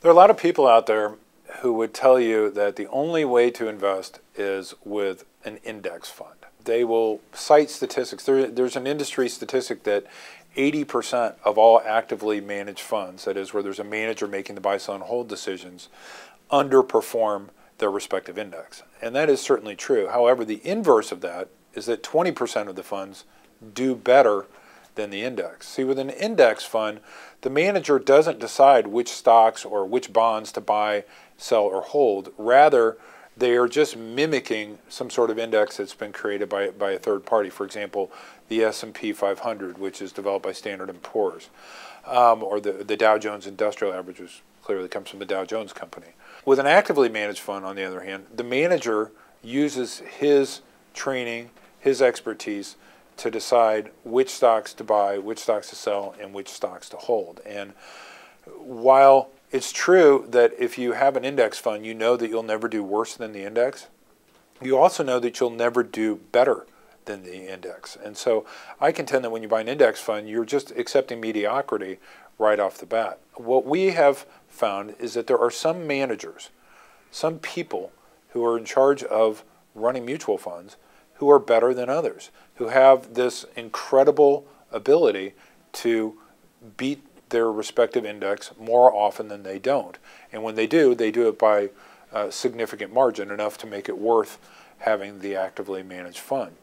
There are a lot of people out there who would tell you that the only way to invest is with an index fund. They will cite statistics. There's an industry statistic that 80% of all actively managed funds, that is where there's a manager making the buy, sell, and hold decisions, underperform their respective index. And that is certainly true. However, the inverse of that is that 20% of the funds do better than the index. See, with an index fund, the manager doesn't decide which stocks or which bonds to buy, sell, or hold. Rather, they are just mimicking some sort of index that's been created by a third party. For example, the S&P 500, which is developed by Standard & Poor's, or the Dow Jones Industrial Average, which clearly comes from the Dow Jones Company. With an actively managed fund, on the other hand, the manager uses his training, his expertise, to decide which stocks to buy, which stocks to sell, and which stocks to hold. And while it's true that if you have an index fund, you know that you'll never do worse than the index, you also know that you'll never do better than the index. And so I contend that when you buy an index fund, you're just accepting mediocrity right off the bat. What we have found is that there are some managers, some people who are in charge of running mutual funds who are better than others, who have this incredible ability to beat their respective index more often than they don't. And when they do it by a significant margin, enough to make it worth having the actively managed fund.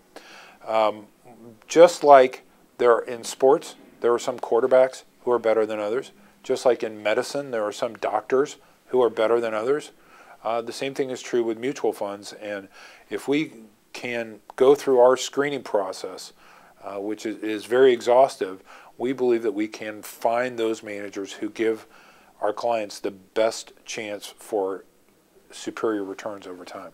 Just like in sports, there are some quarterbacks who are better than others. Just like in medicine, there are some doctors who are better than others. The same thing is true with mutual funds. And if we can go through our screening process, which is very exhaustive, we believe that we can find those managers who give our clients the best chance for superior returns over time.